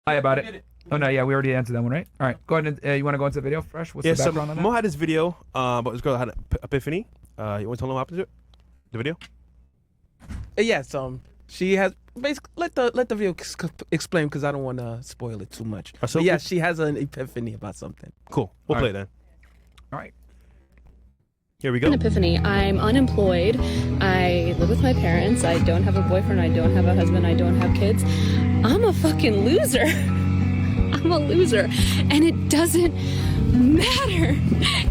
Lie about it. Oh no, yeah, we already answered that one, right? All right, go ahead and you want to go into the video fresh? What's the background on that? Mo had this video, but this girl had an epiphany. You want to tell them what happened to it? The video? Yes, she has basically let the video explain because I don't want to spoil it too much. So yeah, she has an epiphany about something. Cool. We'll play it then. All right. Here we go. An epiphany. I'm unemployed. I live with my parents. I don't have a boyfriend. I don't have a husband. I don't have kids. I'm a fucking loser. I'm a loser. And it doesn't matter.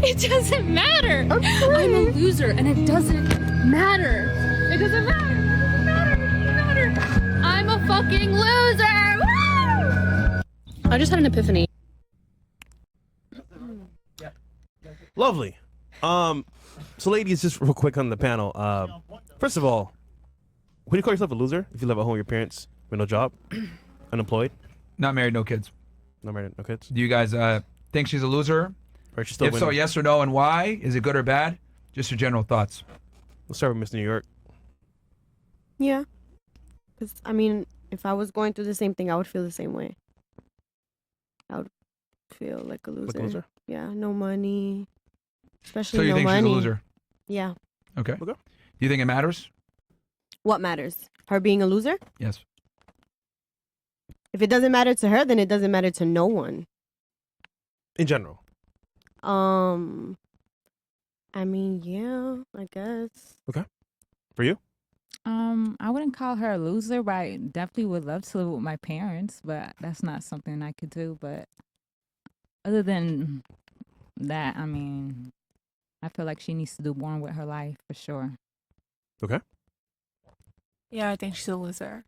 It doesn't matter. I'm a loser and it doesn't matter. It doesn't matter. It doesn't matter. It doesn't matter. I'm a fucking loser. Woo! I just had an epiphany. Lovely. So ladies, just real quick on the panel. First of all, would you call yourself a loser if you live at home with your parents with no job, unemployed, Not married, no kids. no married, no kids? Do you guys think she's a loser? Or she's still If so, winning? yes or no, and why? Is it good or bad? Just your general thoughts. Let's start with Miss New York. Yeah. Because, I mean, if I was going through the same thing, I would feel the same way. I would feel like a loser. Like a loser? Yeah, no money. Especially So you no think money. she's a loser? Yeah. Okay. Okay. Do you think it matters? What matters? Her being a loser? Yes. If it doesn't matter to her, then it doesn't matter to no one. In general. I mean, yeah, I guess. For you? I wouldn't call her a loser, but I definitely would love to live with my parents, but that's not something I could do. But other than that, I mean, I feel like she needs to do more with her life for sure. Okay. Yeah, I think she's a loser.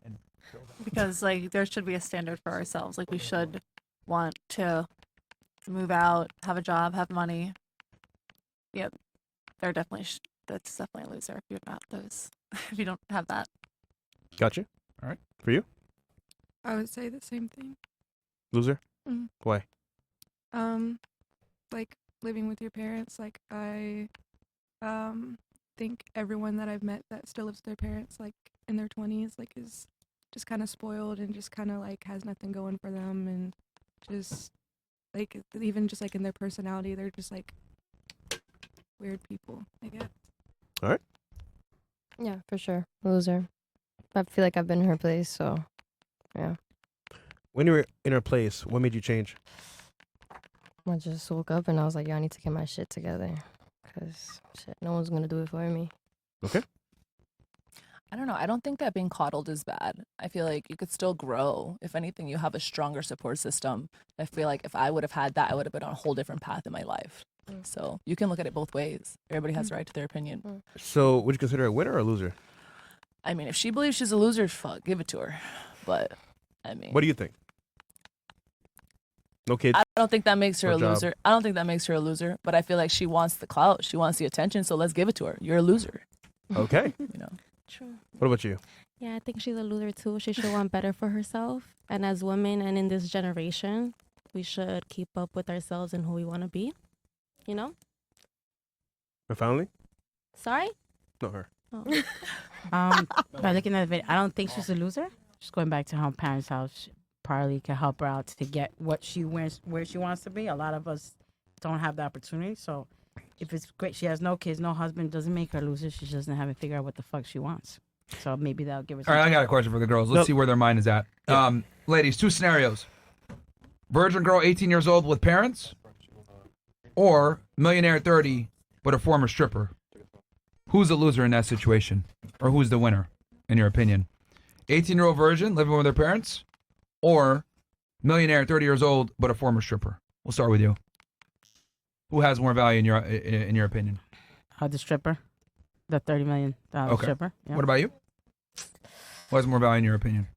Because, like, there should be a standard for ourselves. Like, we should want to move out, have a job, have money. Yep. They're definitely, that's definitely a loser if you're not those, if you don't have that. Got you. All right. For you? I would say the same thing. Loser? Mhm. Why? Like living with your parents, like I think everyone that I've met that still lives with their parents, like in their 20s, like is just kind of spoiled and just kind of like has nothing going for them, and just like even just like in their personality, they're just like weird people, I guess. All right. Yeah, for sure. Loser. I feel like I've been in her place, so yeah. When you were in her place, what made you change? I just woke up and I was like, yo, I need to get my shit together. Because, shit, no one's going to do it for me. Okay. I don't know. I don't think that being coddled is bad. I feel like you could still grow. If anything, you have a stronger support system. I feel like if I would have had that, I would have been on a whole different path in my life. So you can look at it both ways. Everybody has the right to their opinion. So would you consider her a winner or a loser? I mean, if she believes she's a loser, fuck, give it to her. But, I mean. What do you think? No kids? I don't think that makes her No a job. loser. I don't think that makes her a loser. But I feel like she wants the clout. She wants the attention. So let's give it to her. You're a loser. Okay. You know. True. What about you? Yeah, I think she's a loser too. She should want better for herself. And as women and in this generation, we should keep up with ourselves and who we want to be. You know? Her family? Sorry? Not her. Oh. By looking at the video, I don't think she's a loser. Just going back to her parents' house probably can help her out to get what she wants, where she wants to be. A lot of us don't have the opportunity. So if it's great, she has no kids, no husband, doesn't make her a loser. She just doesn't have to figure out what the fuck she wants. So maybe that'll give her All right, I some- got a question for the girls. Let's see where their mind is at. Ladies, two scenarios. Virgin girl, 18 years old with parents, or millionaire 30, but a former stripper. Who's the loser in that situation? Or who's the winner, in your opinion? 18-year-old virgin living with her parents, or millionaire 30 years old, but a former stripper? We'll start with you. Who has more value in your opinion? The stripper, the $30 million stripper. Yeah. What about you? Who has more value in your opinion?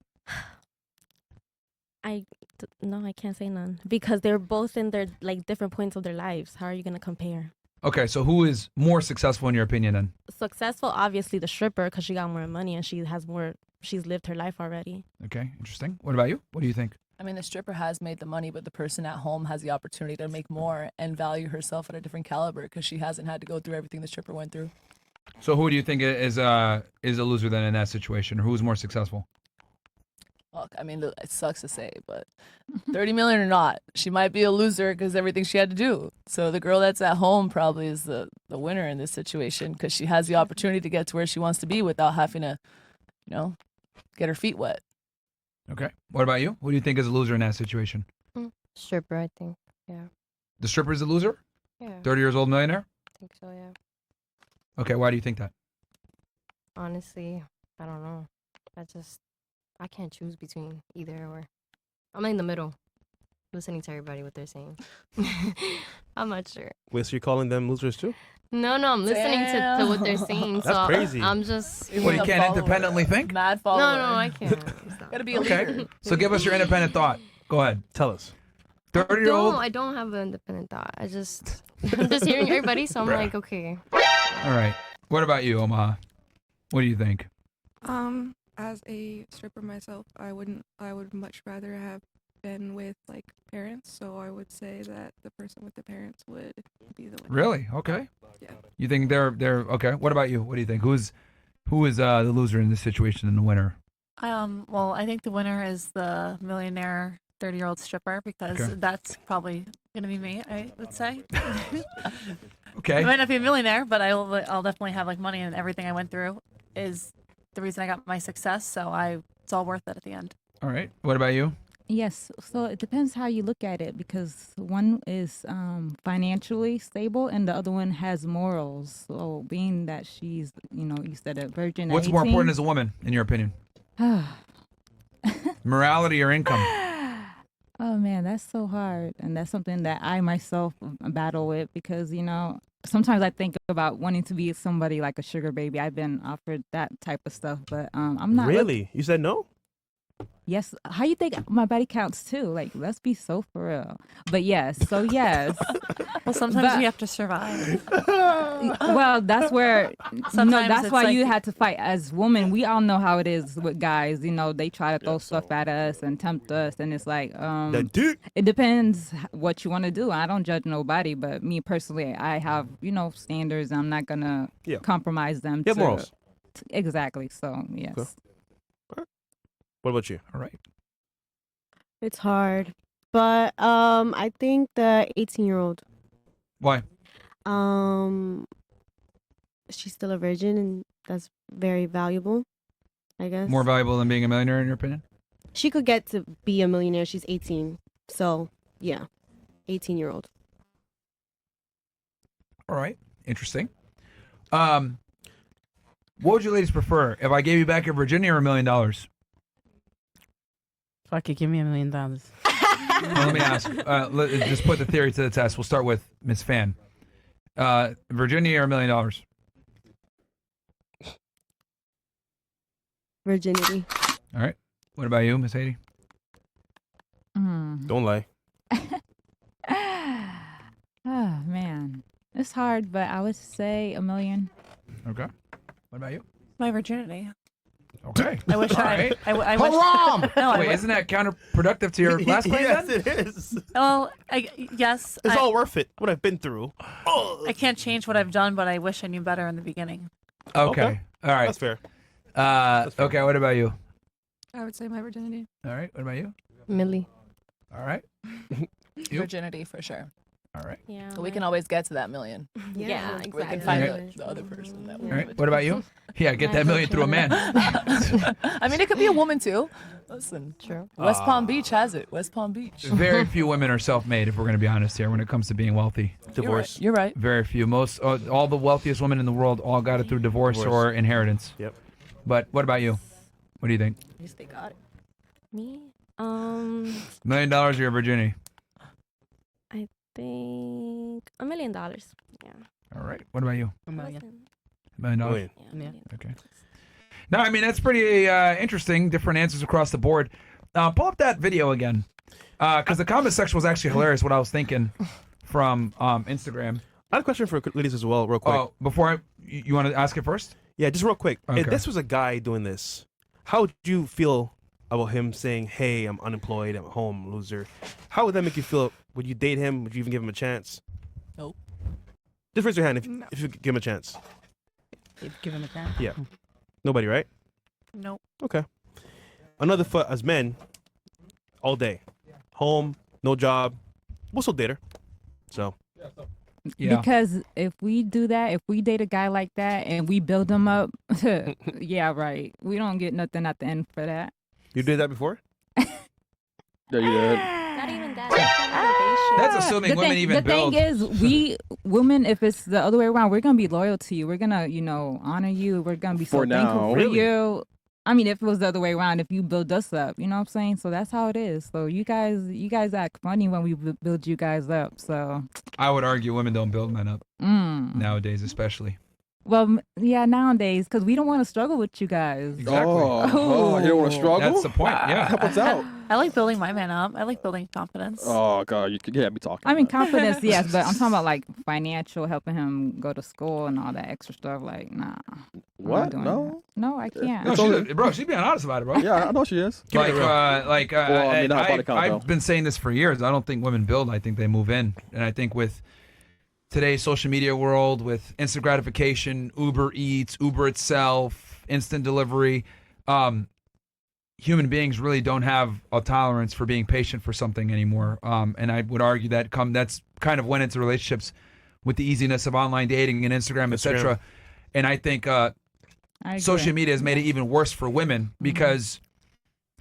No, I can't say none. Because they're both in their like different points of their lives. How are you going to compare? Okay, so who is more successful in your opinion then? Successful, obviously, the stripper, because she got more money and she's lived her life already. Okay, interesting. What about you? What do you think? I mean, the stripper has made the money, but the person at home has the opportunity to make more and value herself at a different caliber because she hasn't had to go through everything the stripper went through. So who do you think is a loser then in that situation, or who's more successful? Look, I mean, it sucks to say, but 30 million or not, she might be a loser because everything she had to do. So the girl that's at home probably is the winner in this situation because she has the opportunity to get to where she wants to be without having to, get her feet wet. Okay. What about you? Who do you think is a loser in that situation? Stripper, I think. Yeah. The stripper is a loser? Yeah. 30 years old millionaire? I think so, yeah. Okay, why do you think that? Honestly, I don't know. I can't choose between either or. I'm in the middle, listening to everybody what they're saying. I'm not sure. Wait, so you're calling them losers too? No, I'm listening to what they're saying. That's so crazy. I'm just. Well, you can't independently think? Mad follower. No, I can't. Gotta be a Okay. leader. So give us your independent thought. Go ahead. Tell us. 30-year-old? I don't have an independent thought. I'm just hearing everybody, so I'm like, okay. All right. What about you, Omaha? What do you think? As a stripper myself, I would much rather have been with like parents, so I would say that the person with the parents would be the winner. Really? Okay. Yeah. You think they're okay? What about you? What do you think? Who is the loser in this situation and the winner? Well, I think the winner is the millionaire 30-year-old stripper because Okay. that's probably gonna be me. I would say. Okay. I might not be a millionaire, but I'll definitely have like money, and everything I went through is the reason I got my success. So it's all worth it at the end. All right. What about you? Yes, so it depends how you look at it because one is financially stable and the other one has morals. So being that she's, you said a virgin. at What's more 18? important as a woman, in your opinion? Morality or income? Oh man, that's so hard, and that's something that I myself battle with because sometimes I think about wanting to be somebody like a sugar baby. I've been offered that type of stuff, but I'm not Really? You said no? Yes. How you think my body counts too? Like, let's be so for real. But yes. So yes. Well, sometimes you have to survive. Well, that's where. Sometimes that's it's why like- you had to fight as women. We all know how it is with guys. They try to throw stuff at us and tempt us, and it's like it depends what you want to do. I don't judge nobody, but me personally, I have standards. I'm not gonna compromise them. You have morals. Exactly. So yes. Okay. What about you? All right. It's hard, but I think the 18-year-old. Why? She's still a virgin, and that's very valuable, I guess. More valuable than being a millionaire, in your opinion? She could get to be a millionaire. She's 18, so yeah, 18-year-old. All right. Interesting. What would you ladies prefer? If I gave you back your virginity or $1 million? Fuck it, give me $1 million. Well, let me ask. Let's just put the theory to the test. We'll start with Miss Fan. Virginity or $1 million? Virginity. All right. What about you, Miss Haiti? Don't lie. Oh man, it's hard, but I would say $1 million. Okay. What about you? My virginity. Okay. I wish All I. right. I wish. Haram! No, Wait, isn't that counterproductive to your last plan? Yes, then? it is. Well, yes. It's all worth it. What I've been through. I can't change what I've done, but I wish I knew better in the beginning. Okay. All right. That's fair. Okay. What about you? I would say my virginity. All right. What about you? Millie. All right. You? Virginity for sure. All right. Yeah. So we can always get to that $1 million. Yeah, We exactly. can find Okay. the other person that All we right. What about you? Yeah, get that $1 million through a man. I mean, it could be a woman too. Listen, True. West Palm Beach has it. West Palm Beach. Very few women are self-made, if we're going to be honest here, when it comes to being wealthy. Divorce. You're right. Very few. Most, all the wealthiest women in the world all got it through divorce or inheritance. Yep. But what about you? What do you think? At least they got it. Me? $1 million or your virginity? I think $1 million. Yeah. All right. What about you? $1 million. $1 million? Million. Yeah. Okay. No, I mean, that's pretty interesting. Different answers across the board. Pull up that video again. Because the comment section was actually hilarious, what I was thinking from Instagram. I have a question for ladies as well, real quick. Oh, before you want to ask it first? Yeah, just real quick. Okay. If this was a guy doing this, how would you feel about him saying, hey, I'm unemployed, I'm home, loser? How would that make you feel? Would you date him? Would you even give him a chance? Nope. Just raise your hand if you could give him a chance. Give him a chance. Yeah. Nobody, right? Nope. Okay. another foot as men all day. Home, no job. We'll still date her. So. Yeah. Because if we do that, if we date a guy like that and we build him up, yeah, right. We don't get nothing at the end for that. You did that before? Yeah, you did. Not even that. That's motivation. That's assuming women even build. The thing is, we women, if it's the other way around, we're gonna be loyal to you. We're gonna, honor you. We're gonna be so For now. thankful for Really? you. I mean, if it was the other way around, if you build us up, you know what I'm saying? So that's how it is. So you guys act funny when we build you guys up. So I would argue women don't build men up nowadays, especially. well, yeah, nowadays, because we don't want to struggle with you guys. Exactly. Oh, you don't want to struggle? That's the point. Yeah. Help us out. I like building my man up. I like building confidence. Oh, God. You can't be talking. I mean, confidence, yes, but I'm talking about like financial, helping him go to school and all that extra stuff. Like, nah. I'm not What? doing No? that. No, I can't. No, she's being honest about it, bro. Yeah, I know she is. Like, Well, I mean, not body count, though. I've been saying this for years. I don't think women build. I think they move in. And I think with today's social media world, with instant gratification, Uber Eats, Uber itself, instant delivery, human beings really don't have a tolerance for being patient for something anymore. And I would argue that that's kind of went into relationships with the easiness of online dating and Instagram, etc. And I think social media has made it even worse for women because,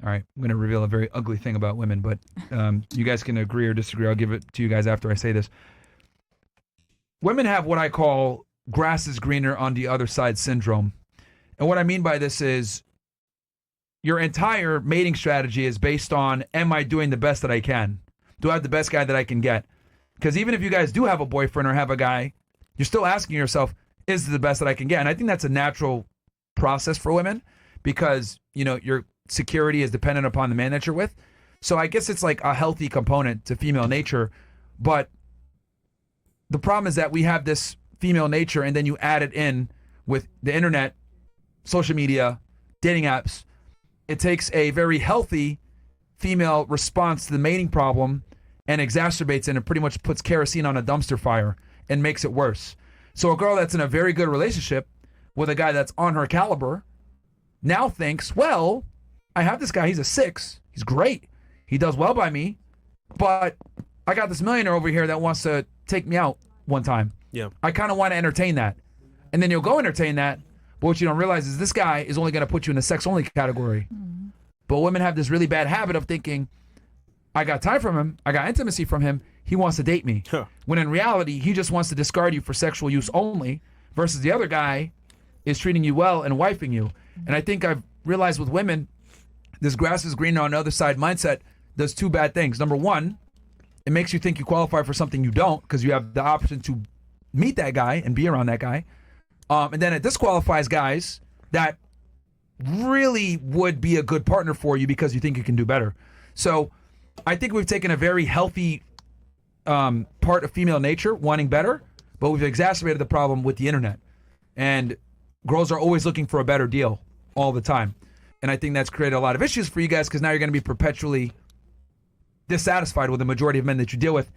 all right, I'm going to reveal a very ugly thing about women, but you guys can agree or disagree. I'll give it to you guys after I say this. Women have what I call grass is greener on the other side syndrome. And what I mean by this is your entire mating strategy is based on, am I doing the best that I can? Do I have the best guy that I can get? Because even if you guys do have a boyfriend or have a guy, you're still asking yourself, is it the best that I can get? And I think that's a natural process for women because, your security is dependent upon the man that you're with. So I guess it's like a healthy component to female nature. But the problem is that we have this female nature and then you add it in with the internet, social media, dating apps. It takes a very healthy female response to the mating problem and exacerbates it and pretty much puts kerosene on a dumpster fire and makes it worse. So a girl that's in a very good relationship with a guy that's on her caliber now thinks, well, I have this guy, he's a 6, he's great, he does well by me, but I got this millionaire over here that wants to take me out one time. Yeah. I kind of want to entertain that. And then you'll go entertain that, but what you don't realize is this guy is only going to put you in the sex-only category. But women have this really bad habit of thinking, I got time from him, I got intimacy from him, he wants to date me. When in reality, he just wants to discard you for sexual use only, versus the other guy is treating you well and wifing you. And I think I've realized with women, this grass is greener on the other side mindset does two bad things. Number one, it makes you think you qualify for something you don't because you have the option to meet that guy and be around that guy. And then it disqualifies guys that really would be a good partner for you because you think you can do better. So I think we've taken a very healthy part of female nature, wanting better, but we've exacerbated the problem with the internet. And girls are always looking for a better deal all the time. And I think that's created a lot of issues for you guys because now you're going to be perpetually dissatisfied with the majority of men that you deal with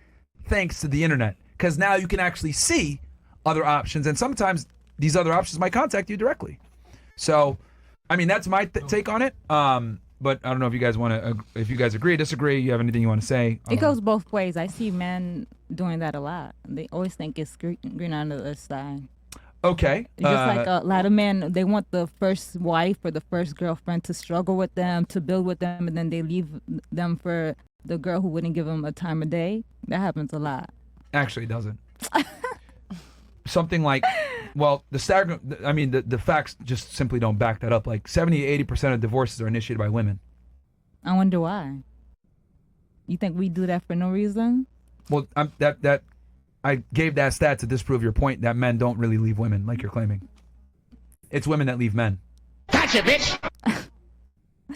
thanks to the internet. Because now you can actually see other options. And sometimes these other options might contact you directly. So, I mean, that's my take on it. But I don't know if you guys want to, if you guys agree, disagree, you have anything you want to say. It goes both ways. I see men doing that a lot. They always think it's green on the other side. Okay. Just like a lot of men, they want the first wife or the first girlfriend to struggle with them, to build with them, and then they leave them for the girl who wouldn't give them a time of day. That happens a lot. Actually, it doesn't. Something like, well, the facts just simply don't back that up. Like 70-80% of divorces are initiated by women. I wonder why. You think we do that for no reason? Well, I gave that stat to disprove your point that men don't really leave women like you're claiming. It's women that leave men. Gotcha, bitch!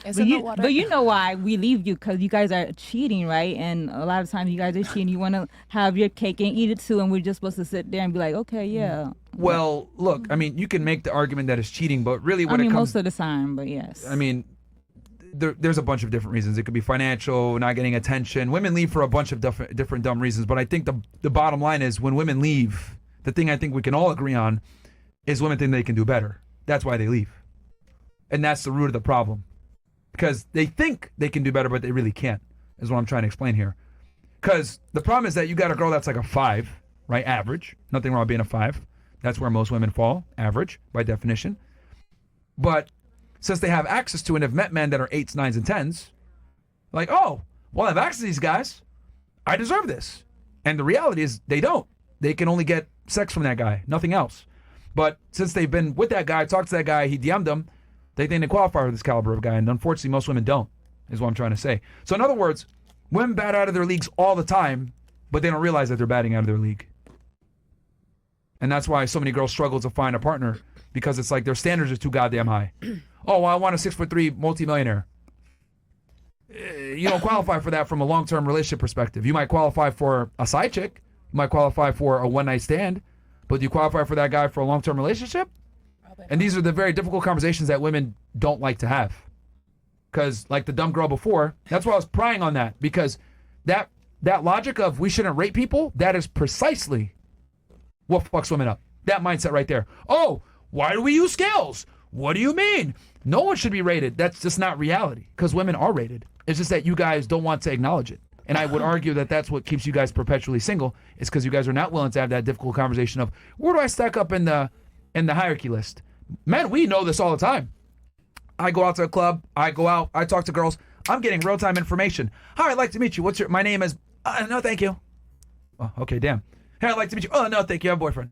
But you know why we leave you, because you guys are cheating, right? And a lot of times you guys are cheating. You want to have your cake and eat it too, and we're just supposed to sit there and be like, okay, yeah. Well, look, I mean, you can make the argument that it's cheating, but really when it comes... most of the time, but yes. I mean, there's a bunch of different reasons. It could be financial, not getting attention. Women leave for a bunch of different dumb reasons, but I think the bottom line is when women leave, the thing I think we can all agree on is women think they can do better. That's why they leave. And that's the root of the problem. because they think they can do better, but they really can't, is what I'm trying to explain here. Because the problem is that you got a girl that's like a 5, right? Average. Nothing wrong with being a 5. That's where most women fall, average, by definition. But since they have access to and have met men that are 8s, 9s, and 10s, like, oh, well, I have access to these guys. I deserve this. And the reality is they don't. They can only get sex from that guy, nothing else. But since they've been with that guy, talked to that guy, he DM'd them, they think they qualify for this caliber of guy. And unfortunately, most women don't, is what I'm trying to say. So in other words, women bat out of their leagues all the time, but they don't realize that they're batting out of their league. And that's why so many girls struggle to find a partner, because it's like their standards are too goddamn high. Oh, well, I want a 6'3" multimillionaire. You don't qualify for that from a long-term relationship perspective. You might qualify for a side chick. You might qualify for a one-night stand. But do you qualify for that guy for a long-term relationship? And these are the very difficult conversations that women don't like to have. Because, like the dumb girl before, that's why I was prying on that. Because that logic of we shouldn't rate people, that is precisely what fucks women up. That mindset right there. Oh, why do we use scales? What do you mean? No one should be rated. That's just not reality. Because women are rated. It's just that you guys don't want to acknowledge it. And I would argue that that's what keeps you guys perpetually single. Is because you guys are not willing to have that difficult conversation of, where do I stack up in the hierarchy list? Men, we know this all the time. I go out to a club. I go out. I talk to girls. I'm getting real-time information. Hi, I'd like to meet you. My name is... no, thank you. Oh, okay, damn. Hey, I'd like to meet you. Oh, no, thank you. I have a boyfriend.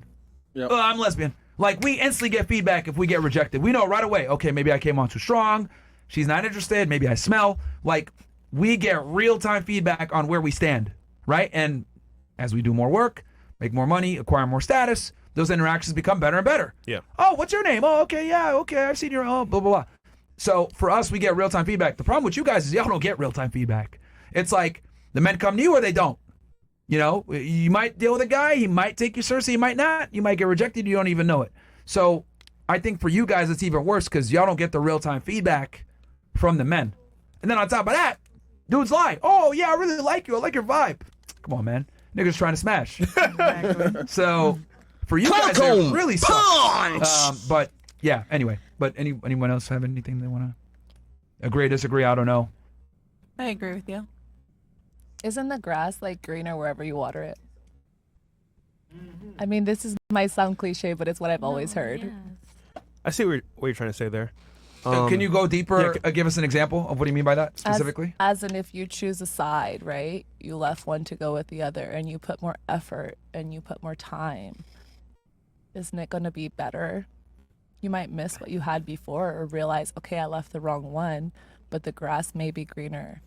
Yep. Oh, I'm lesbian. Like, we instantly get feedback if we get rejected. We know right away. Okay, maybe I came on too strong. She's not interested. Maybe I smell. Like, we get real-time feedback on where we stand, right? And as we do more work, make more money, acquire more status, those interactions become better and better. Yeah. Oh, what's your name? Oh, okay, yeah, okay, I've seen your, blah, blah, blah. So for us, we get real-time feedback. The problem with you guys is y'all don't get real-time feedback. It's like the men come to you or they don't. You know, you might deal with a guy, he might take you seriously, he might not. You might get rejected, you don't even know it. So I think for you guys, it's even worse because y'all don't get the real-time feedback from the men. And then on top of that, dudes lie. Oh, yeah, I really like you. I like your vibe. Come on, man. Niggas trying to smash. So for you guys, it really sucks. But yeah, anyway. But anyone else have anything they want to agree, disagree? I don't know. I agree with you. Isn't the grass like greener wherever you water it? I mean, might sound cliche, but it's what I've always heard. Yes. I see what you're trying to say there. Can you go deeper? Give us an example of what do you mean by that specifically? As in, if you choose a side, right? You left one to go with the other, and you put more effort and you put more time. Isn't it going to be better? You might miss what you had before, or realize, okay, I left the wrong one, but the grass may be greener.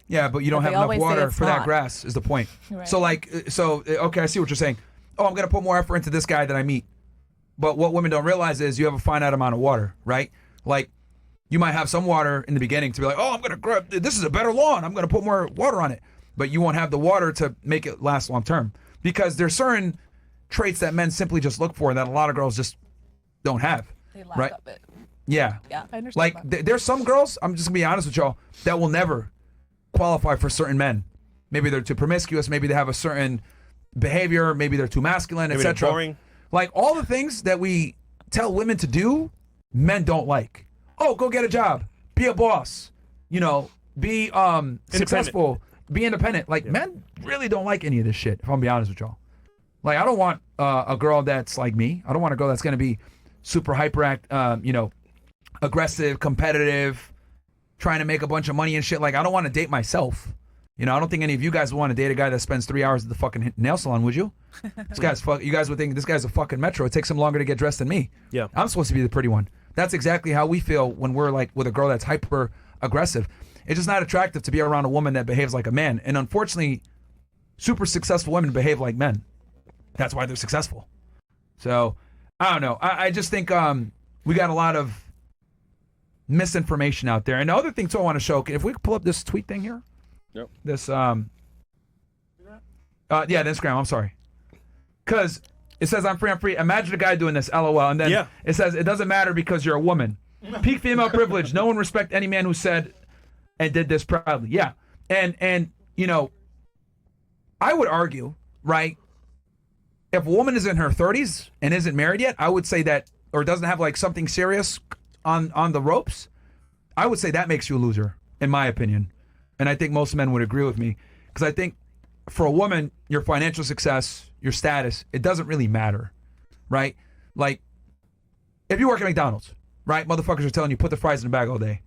Yeah, but you don't have enough water for that grass is the point. Right. So okay, I see what you're saying. Oh, I'm going to put more effort into this guy that I meet. But what women don't realize is you have a finite amount of water, right? Like, you might have some water in the beginning to be like, oh, I'm going to grab, this is a better lawn. I'm going to put more water on it. But you won't have the water to make it last long term. Because there's certain traits that men simply just look for that a lot of girls just don't have. They lack right? of it. Yeah. Yeah, I understand. Like, there's some girls, I'm just going to be honest with y'all, that will never qualify for certain men. Maybe they're too promiscuous. Maybe they have a certain behavior. Maybe they're too masculine, Maybe they're etc. boring. Like, all the things that we tell women to do, men don't like. Oh, go get a job. Be a boss. You know, be successful. Be independent. Like, men really don't like any of this shit, if I'm going to be honest with y'all. Like, I don't want a girl that's like me. I don't want a girl that's going to be super aggressive, competitive, trying to make a bunch of money and shit. Like, I don't want to date myself. You know, I don't think any of you guys would want to date a guy that spends 3 hours at the fucking nail salon, would you? You guys would think this guy's a fucking metro. It takes him longer to get dressed than me. Yeah. I'm supposed to be the pretty one. That's exactly how we feel when we're like with a girl that's hyper aggressive. It's just not attractive to be around a woman that behaves like a man. And unfortunately, super successful women behave like men. That's why they're successful. So, I don't know. I just think we got a lot of misinformation out there. And the other thing, too, I want to show, if we could pull up this tweet thing here. Yep. This, the Instagram, I'm sorry. Because it says, I'm free. Imagine a guy doing this, LOL. And then it says, it doesn't matter because you're a woman. Peak female privilege. No one respect any man who said and did this proudly. Yeah. And you know, I would argue, right, if a woman is in her 30s and isn't married yet, I would say that, or doesn't have like something serious on the ropes, I would say that makes you a loser, in my opinion. And I think most men would agree with me. Because I think for a woman, your financial success, your status, it doesn't really matter, right? Like, if you work at McDonald's, right? Motherfuckers are telling you put the fries in the bag all day.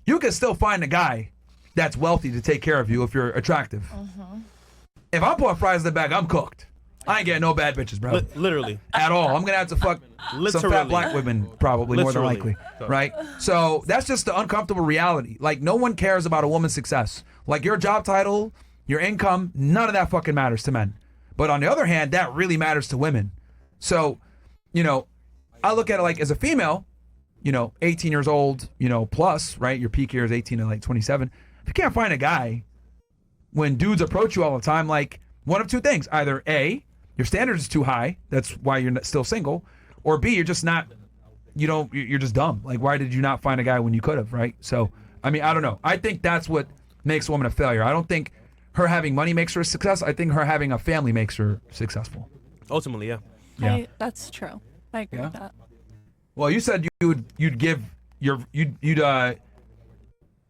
You can still find a guy that's wealthy to take care of you if you're attractive. If I'm putting fries in the bag, I'm cooked. I ain't getting no bad bitches, bro. Literally. At all. I'm going to have to fuck some fat black women, probably, more than likely. Right? So that's just the uncomfortable reality. Like, no one cares about a woman's success. Like, your job title, your income, none of that fucking matters to men. But on the other hand, that really matters to women. So, you know, I look at it like, as a female, you know, 18 years old, you know, plus, right? Your peak year is 18 to like 27. If you can't find a guy, when dudes approach you all the time, like, one of two things. Either A, your standards is too high, that's why you're still single, or B, you're just not, you're just dumb. Like, why did you not find a guy when you could have, right? So, I mean, I don't know. I think that's what makes a woman a failure. I don't think her having money makes her a success. I think her having a family makes her successful. Ultimately, yeah. That's true. I agree with that. Well, you said you'd give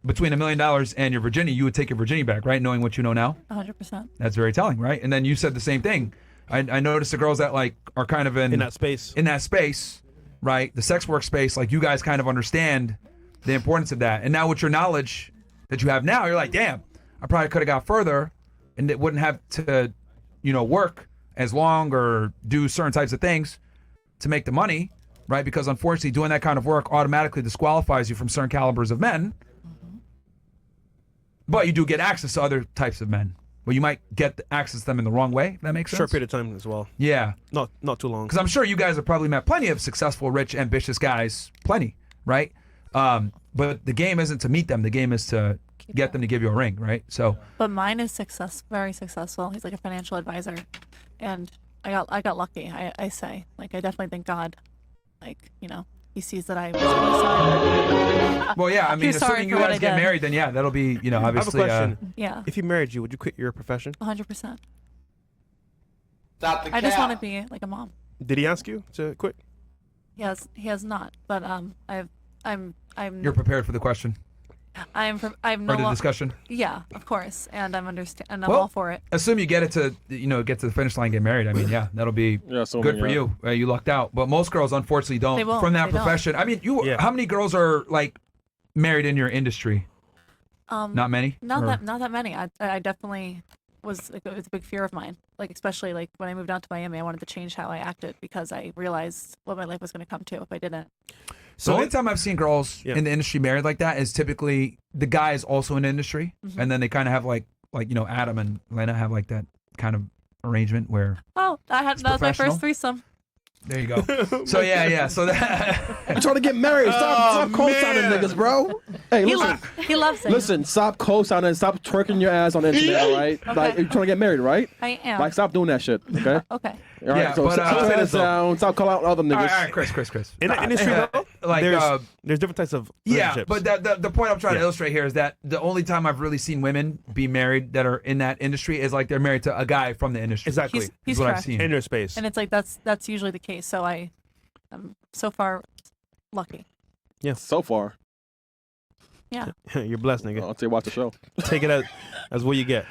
between $1 million and your virginity, you would take your virginity back, right? Knowing what you know now. 100%. That's very telling, right? And then you said the same thing. I noticed the girls that like are kind of in that space. Right? The sex work space, like you guys kind of understand the importance of that. And now with your knowledge that you have now, you're like, damn, I probably could have got further and it wouldn't have to, work as long or do certain types of things to make the money, right? Because unfortunately, doing that kind of work automatically disqualifies you from certain calibers of men. But you do get access to other types of men. Well, you might get access to them in the wrong way. If that makes sense. Short period of time as well. Yeah. Not too long. Because I'm sure you guys have probably met plenty of successful, rich, ambitious guys. Plenty, right? But the game isn't to meet them. The game is to get them to give you a ring, right? So. But mine is very successful. He's like a financial advisor, and I got lucky. I say, like, I definitely thank God. Like, he sees that I was sorry. Well, yeah, I mean, assuming you guys get married, then yeah, that'll be, obviously. I have a question. Yeah. If he married you, would you quit your profession? 100%. Stop the I just want to be like a mom. Did he ask you to quit? He has not, but I'm. You're prepared for the question. I'm or the discussion. Yeah, of course, and I'm all for it. Assume you get it to get to the finish line, get married. I mean, yeah, that'll be good for you. You lucked out, but most girls unfortunately don't They won't. from that They don't. profession. I mean, how many girls are like married in your industry? Not many. Not that many. I definitely was. It was a big fear of mine. Like, especially like when I moved out to Miami, I wanted to change how I acted because I realized what my life was going to come to if I didn't. So the only time I've seen girls in the industry married like that is typically the guy is also in the industry, and then they kind of have like Adam and Lena have like that kind of arrangement where. Oh, that was my first threesome. There you go. So yeah. So that I'm trying to get married. Stop co-signing niggas, bro. Hey, listen. He loves it. Listen, stop co-signing. Stop twerking your ass on the internet, all right? Okay. Like, you're trying to get married, right? I am. Like, stop doing that shit, okay? Okay. All right, Yeah, so but, stop saying this down. Stop calling out other niggas. All right, Chris. In the industry, though, like there's different types of yeah, relationships. but the point I'm trying to illustrate here is that the only time I've really seen women be married that are in that industry is like they're married to a guy from the industry. Exactly. He's is what I've correct. seen. In your space. And it's like that's usually the case. So I'm so far lucky. Yeah. So far. Yeah. You're blessed, nigga. I'll tell you, watch the show. Take it as what you get.